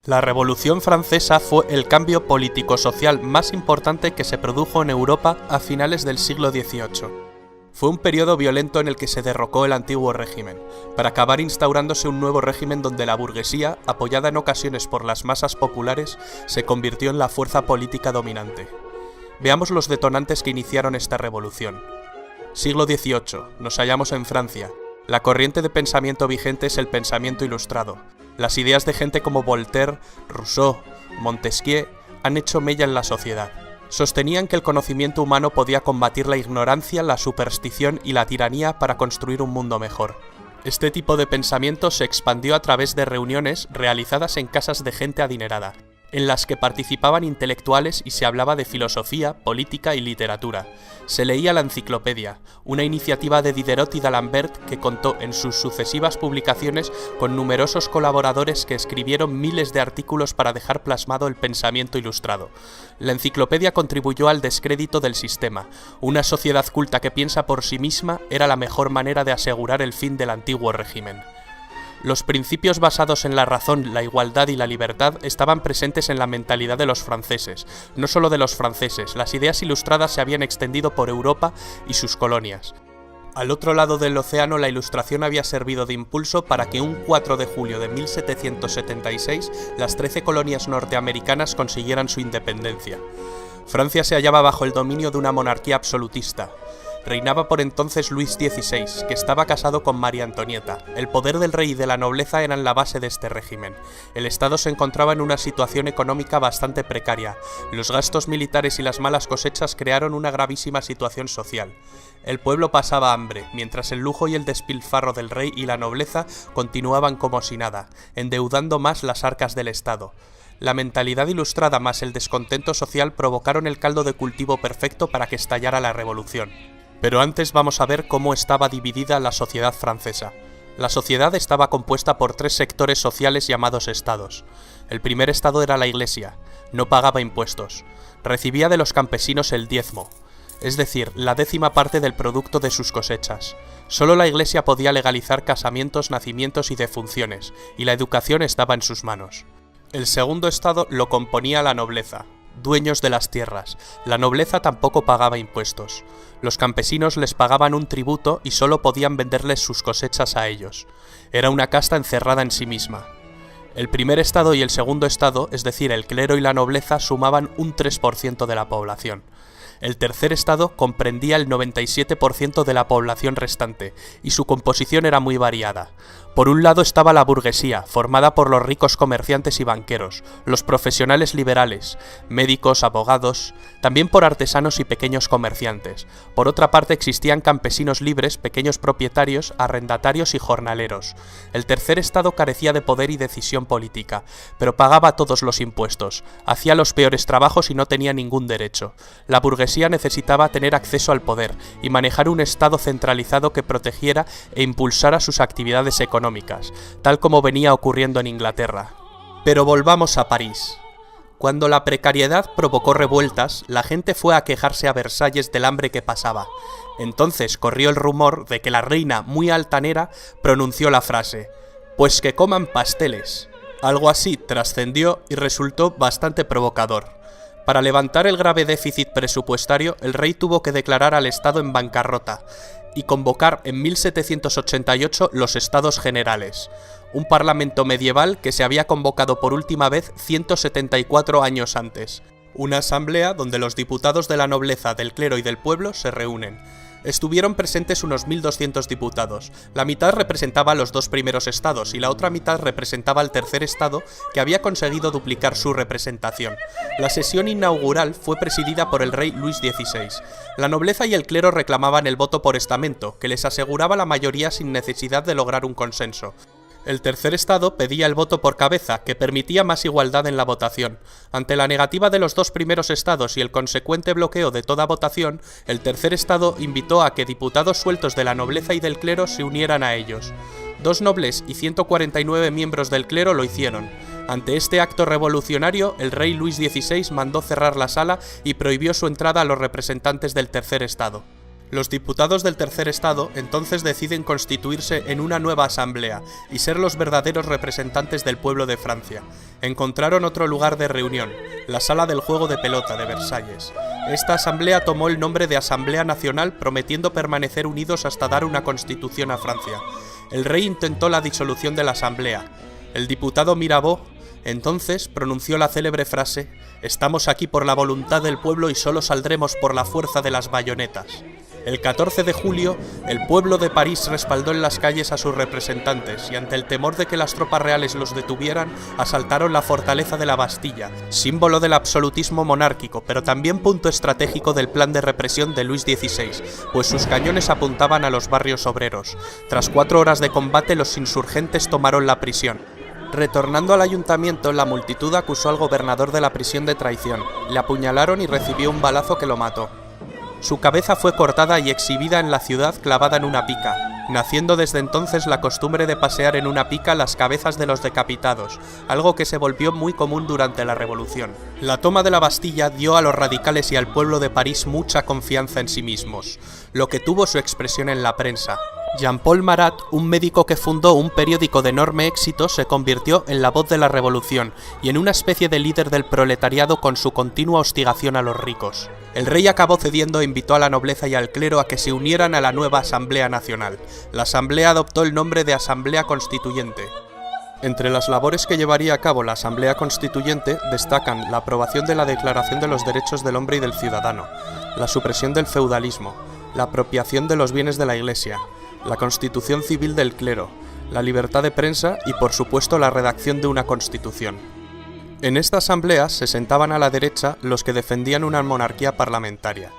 La Revolución Francesa fue el cambio político-social más importante que se produjo en Europa a finales del siglo XVIII. Fue un periodo violento en el que se derrocó el antiguo régimen, para acabar instaurándose un nuevo régimen donde la burguesía, apoyada en ocasiones por las masas populares, se convirtió en la fuerza política dominante. Veamos los detonantes que iniciaron esta revolución. Siglo XVIII. Nos hallamos en Francia. La corriente de pensamiento vigente es el pensamiento ilustrado. Las ideas de gente como Voltaire, Rousseau, Montesquieu han hecho mella en la sociedad. Sostenían que el conocimiento humano podía combatir la ignorancia, la superstición y la tiranía para construir un mundo mejor. Este tipo de pensamiento se expandió a través de reuniones realizadas en casas de gente adinerada, en las que participaban intelectuales y se hablaba de filosofía, política y literatura. Se leía la enciclopedia, una iniciativa de Diderot y d'Alembert que contó en sus sucesivas publicaciones con numerosos colaboradores que escribieron miles de artículos para dejar plasmado el pensamiento ilustrado. La enciclopedia contribuyó al descrédito del sistema. Una sociedad culta que piensa por sí misma era la mejor manera de asegurar el fin del antiguo régimen. Los principios basados en la razón, la igualdad y la libertad estaban presentes en la mentalidad de los franceses. No solo de los franceses, las ideas ilustradas se habían extendido por Europa y sus colonias. Al otro lado del océano, la Ilustración había servido de impulso para que un 4 de julio de 1776 las 13 colonias norteamericanas consiguieran su independencia. Francia se hallaba bajo el dominio de una monarquía absolutista. Reinaba por entonces Luis XVI, que estaba casado con María Antonieta. El poder del rey y de la nobleza eran la base de este régimen. El Estado se encontraba en una situación económica bastante precaria. Los gastos militares y las malas cosechas crearon una gravísima situación social. El pueblo pasaba hambre, mientras el lujo y el despilfarro del rey y la nobleza continuaban como si nada, endeudando más las arcas del Estado. La mentalidad ilustrada más el descontento social provocaron el caldo de cultivo perfecto para que estallara la revolución. Pero antes vamos a ver cómo estaba dividida la sociedad francesa. La sociedad estaba compuesta por 3 sectores sociales llamados estados. El primer estado era la Iglesia, no pagaba impuestos, recibía de los campesinos el diezmo, es decir, la 10ª parte del producto de sus cosechas. Solo la Iglesia podía legalizar casamientos, nacimientos y defunciones, y la educación estaba en sus manos. El segundo estado lo componía la nobleza, dueños de las tierras. La nobleza tampoco pagaba impuestos. Los campesinos les pagaban un tributo y solo podían venderles sus cosechas a ellos. Era una casta encerrada en sí misma. El primer estado y el segundo estado, es decir, el clero y la nobleza, sumaban un 3% de la población. El tercer estado comprendía el 97% de la población restante, y su composición era muy variada. Por un lado estaba la burguesía, formada por los ricos comerciantes y banqueros, los profesionales liberales, médicos, abogados, también por artesanos y pequeños comerciantes. Por otra parte existían campesinos libres, pequeños propietarios, arrendatarios y jornaleros. El tercer estado carecía de poder y decisión política, pero pagaba todos los impuestos, hacía los peores trabajos y no tenía ningún derecho. La burguesía necesitaba tener acceso al poder y manejar un estado centralizado que protegiera e impulsara sus actividades económicas, tal como venía ocurriendo en Inglaterra. Pero volvamos a París. Cuando la precariedad provocó revueltas, la gente fue a quejarse a Versalles del hambre que pasaba. Entonces corrió el rumor de que la reina, muy altanera, pronunció la frase: «Pues que coman pasteles». Algo así trascendió y resultó bastante provocador. Para levantar el grave déficit presupuestario, el rey tuvo que declarar al Estado en bancarrota y convocar en 1788 los Estados Generales, un parlamento medieval que se había convocado por última vez 174 años antes. Una asamblea donde los diputados de la nobleza, del clero y del pueblo se reúnen. Estuvieron presentes unos 1.200 diputados. La mitad representaba a los 2 primeros estados y la otra mitad representaba al tercer estado, que había conseguido duplicar su representación. La sesión inaugural fue presidida por el rey Luis XVI. La nobleza y el clero reclamaban el voto por estamento, que les aseguraba la mayoría sin necesidad de lograr un consenso. El tercer estado pedía el voto por cabeza, que permitía más igualdad en la votación. Ante la negativa de los 2 primeros estados y el consecuente bloqueo de toda votación, el tercer estado invitó a que diputados sueltos de la nobleza y del clero se unieran a ellos. 2 nobles y 149 miembros del clero lo hicieron. Ante este acto revolucionario, el rey Luis XVI mandó cerrar la sala y prohibió su entrada a los representantes del tercer estado. Los diputados del Tercer Estado entonces deciden constituirse en una nueva asamblea y ser los verdaderos representantes del pueblo de Francia. Encontraron otro lugar de reunión, la Sala del Juego de Pelota de Versalles. Esta asamblea tomó el nombre de Asamblea Nacional, prometiendo permanecer unidos hasta dar una constitución a Francia. El rey intentó la disolución de la asamblea. El diputado Mirabeau entonces pronunció la célebre frase: «Estamos aquí por la voluntad del pueblo y solo saldremos por la fuerza de las bayonetas». El 14 de julio, el pueblo de París respaldó en las calles a sus representantes y ante el temor de que las tropas reales los detuvieran, asaltaron la fortaleza de la Bastilla, símbolo del absolutismo monárquico, pero también punto estratégico del plan de represión de Luis XVI, pues sus cañones apuntaban a los barrios obreros. Tras 4 horas de combate, los insurgentes tomaron la prisión. Retornando al ayuntamiento, la multitud acusó al gobernador de la prisión de traición. Le apuñalaron y recibió un balazo que lo mató. Su cabeza fue cortada y exhibida en la ciudad clavada en una pica, naciendo desde entonces la costumbre de pasear en una pica las cabezas de los decapitados, algo que se volvió muy común durante la Revolución. La toma de la Bastilla dio a los radicales y al pueblo de París mucha confianza en sí mismos, lo que tuvo su expresión en la prensa. Jean-Paul Marat, un médico que fundó un periódico de enorme éxito, se convirtió en la voz de la revolución y en una especie de líder del proletariado con su continua hostigación a los ricos. El rey acabó cediendo e invitó a la nobleza y al clero a que se unieran a la nueva Asamblea Nacional. La Asamblea adoptó el nombre de Asamblea Constituyente. Entre las labores que llevaría a cabo la Asamblea Constituyente destacan la aprobación de la Declaración de los Derechos del Hombre y del Ciudadano, la supresión del feudalismo, la apropiación de los bienes de la Iglesia, la constitución civil del clero, la libertad de prensa y, por supuesto, la redacción de una constitución. En esta asamblea se sentaban a la derecha los que defendían una monarquía parlamentaria.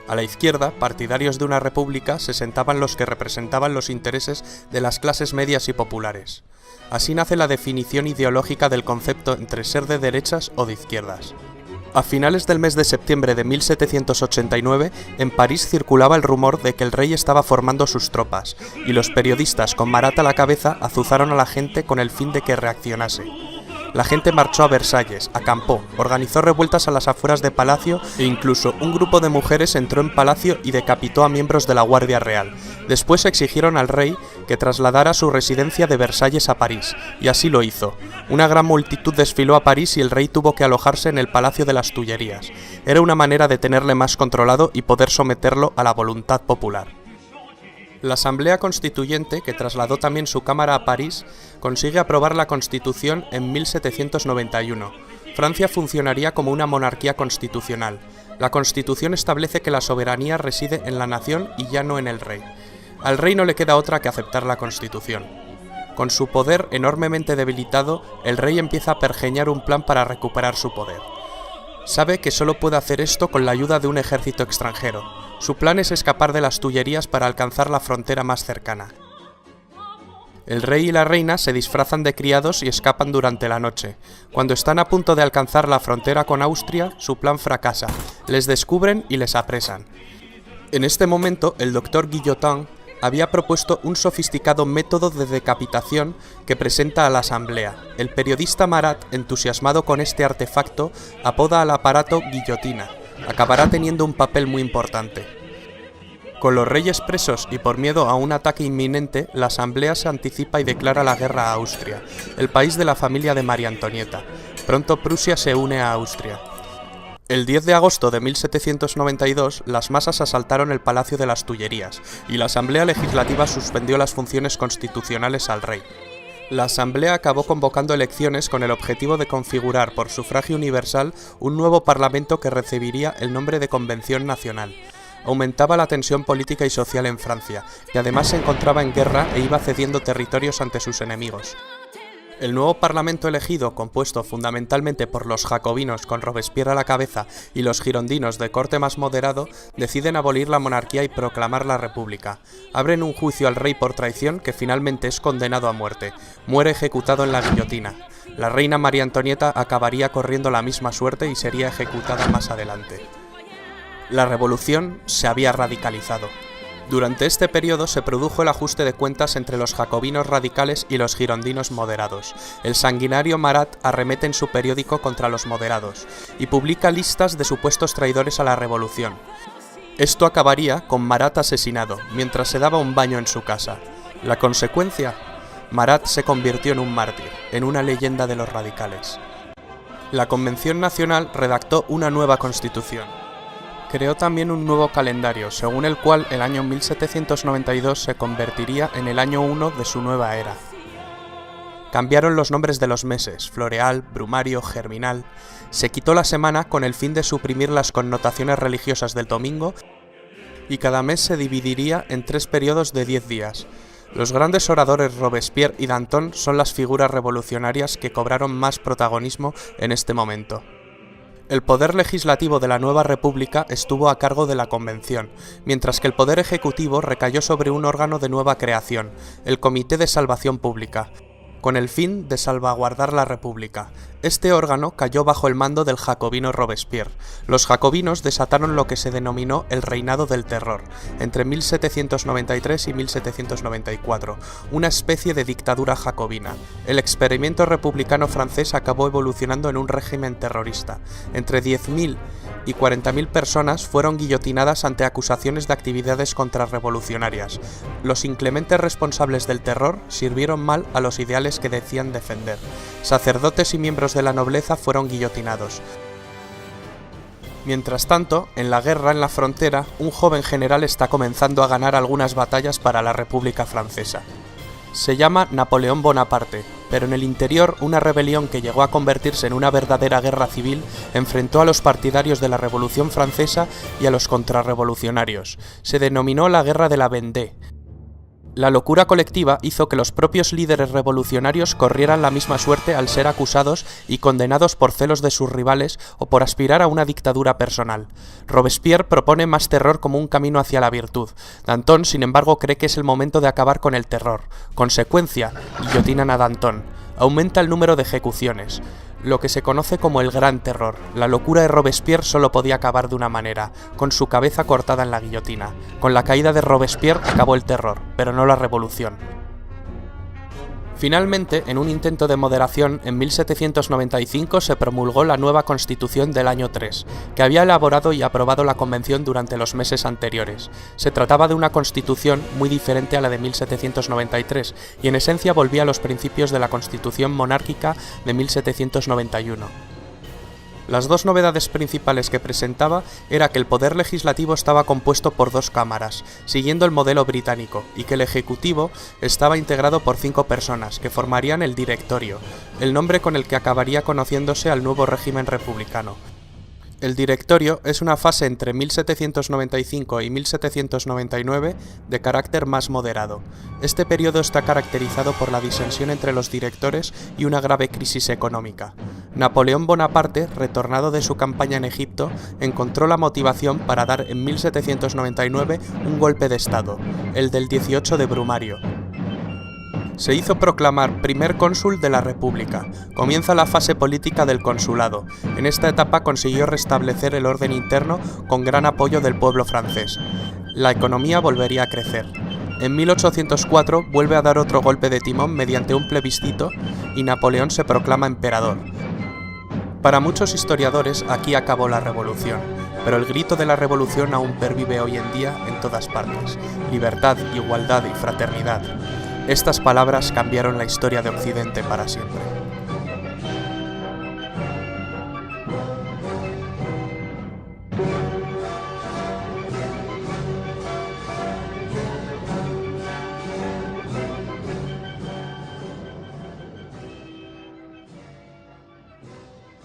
A la izquierda, partidarios de una república, se sentaban los que representaban los intereses de las clases medias y populares. Así nace la definición ideológica del concepto entre ser de derechas o de izquierdas. A finales del mes de septiembre de 1789, en París circulaba el rumor de que el rey estaba formando sus tropas, y los periodistas, con Marat a la cabeza, azuzaron a la gente con el fin de que reaccionase. La gente marchó a Versalles, acampó, organizó revueltas a las afueras de Palacio e incluso un grupo de mujeres entró en Palacio y decapitó a miembros de la Guardia Real. Después exigieron al rey que trasladara su residencia de Versalles a París, y así lo hizo. Una gran multitud desfiló a París y el rey tuvo que alojarse en el Palacio de las Tullerías. Era una manera de tenerle más controlado y poder someterlo a la voluntad popular. La Asamblea Constituyente, que trasladó también su cámara a París, consigue aprobar la Constitución en 1791. Francia funcionaría como una monarquía constitucional. La Constitución establece que la soberanía reside en la nación y ya no en el rey. Al rey no le queda otra que aceptar la Constitución. Con su poder enormemente debilitado, el rey empieza a pergeñar un plan para recuperar su poder. Sabe que solo puede hacer esto con la ayuda de un ejército extranjero. Su plan es escapar de las Tullerías para alcanzar la frontera más cercana. El rey y la reina se disfrazan de criados y escapan durante la noche. Cuando están a punto de alcanzar la frontera con Austria, su plan fracasa. Les descubren y les apresan. En este momento, el doctor Guillotin había propuesto un sofisticado método de decapitación que presenta a la asamblea. El periodista Marat, entusiasmado con este artefacto, apoda al aparato guillotina. Acabará teniendo un papel muy importante. Con los reyes presos y por miedo a un ataque inminente, la asamblea se anticipa y declara la guerra a Austria, el país de la familia de María Antonieta. Pronto Prusia se une a Austria. El 10 de agosto de 1792, las masas asaltaron el Palacio de las Tullerías y la Asamblea Legislativa suspendió las funciones constitucionales al rey. La Asamblea acabó convocando elecciones con el objetivo de configurar por sufragio universal un nuevo parlamento que recibiría el nombre de Convención Nacional. Aumentaba la tensión política y social en Francia, que además se encontraba en guerra e iba cediendo territorios ante sus enemigos. El nuevo parlamento elegido, compuesto fundamentalmente por los jacobinos con Robespierre a la cabeza y los girondinos de corte más moderado, deciden abolir la monarquía y proclamar la república. Abren un juicio al rey por traición que finalmente es condenado a muerte. Muere ejecutado en la guillotina. La reina María Antonieta acabaría corriendo la misma suerte y sería ejecutada más adelante. La revolución se había radicalizado. Durante este periodo se produjo el ajuste de cuentas entre los jacobinos radicales y los girondinos moderados. El sanguinario Marat arremete en su periódico contra los moderados y publica listas de supuestos traidores a la revolución. Esto acabaría con Marat asesinado, mientras se daba un baño en su casa. La consecuencia: Marat se convirtió en un mártir, en una leyenda de los radicales. La Convención Nacional redactó una nueva constitución. Creó también un nuevo calendario, según el cual el año 1792 se convertiría en el año 1 de su nueva era. Cambiaron los nombres de los meses: floreal, brumario, germinal. Se quitó la semana con el fin de suprimir las connotaciones religiosas del domingo y cada mes se dividiría en 3 periodos de 10 días. Los grandes oradores Robespierre y Danton son las figuras revolucionarias que cobraron más protagonismo en este momento. El poder legislativo de la nueva república estuvo a cargo de la Convención, mientras que el poder ejecutivo recayó sobre un órgano de nueva creación, el Comité de Salvación Pública, con el fin de salvaguardar la república. Este órgano cayó bajo el mando del jacobino Robespierre. Los jacobinos desataron lo que se denominó el Reinado del Terror, entre 1793 y 1794, una especie de dictadura jacobina. El experimento republicano francés acabó evolucionando en un régimen terrorista. Entre 10.000 y 40.000 personas fueron guillotinadas ante acusaciones de actividades contrarrevolucionarias. Los inclementes responsables del terror sirvieron mal a los ideales que decían defender. Sacerdotes y miembros de la nobleza fueron guillotinados. Mientras tanto, en la guerra en la frontera, un joven general está comenzando a ganar algunas batallas para la República Francesa. Se llama Napoleón Bonaparte, pero en el interior una rebelión que llegó a convertirse en una verdadera guerra civil enfrentó a los partidarios de la Revolución Francesa y a los contrarrevolucionarios. Se denominó la Guerra de la Vendée. La locura colectiva hizo que los propios líderes revolucionarios corrieran la misma suerte al ser acusados y condenados por celos de sus rivales o por aspirar a una dictadura personal. Robespierre propone más terror como un camino hacia la virtud. Danton, sin embargo, cree que es el momento de acabar con el terror. Consecuencia: guillotinan a Danton. Aumenta el número de ejecuciones, lo que se conoce como el Gran Terror. La locura de Robespierre solo podía acabar de una manera: con su cabeza cortada en la guillotina. Con la caída de Robespierre acabó el terror, pero no la revolución. Finalmente, en un intento de moderación, en 1795 se promulgó la nueva Constitución del año 3, que había elaborado y aprobado la Convención durante los meses anteriores. Se trataba de una constitución muy diferente a la de 1793, y en esencia volvía a los principios de la Constitución monárquica de 1791. Las dos novedades principales que presentaba era que el poder legislativo estaba compuesto por 2 cámaras, siguiendo el modelo británico, y que el ejecutivo estaba integrado por 5 personas, que formarían el directorio, el nombre con el que acabaría conociéndose al nuevo régimen republicano. El directorio es una fase entre 1795 y 1799 de carácter más moderado. Este periodo está caracterizado por la disensión entre los directores y una grave crisis económica. Napoleón Bonaparte, retornado de su campaña en Egipto, encontró la motivación para dar en 1799 un golpe de estado, el del 18 de Brumario. Se hizo proclamar primer cónsul de la República. Comienza la fase política del consulado. En esta etapa consiguió restablecer el orden interno con gran apoyo del pueblo francés. La economía volvería a crecer. En 1804 vuelve a dar otro golpe de timón mediante un plebiscito y Napoleón se proclama emperador. Para muchos historiadores aquí acabó la revolución, pero el grito de la revolución aún pervive hoy en día en todas partes: libertad, igualdad y fraternidad. Estas palabras cambiaron la historia de Occidente para siempre.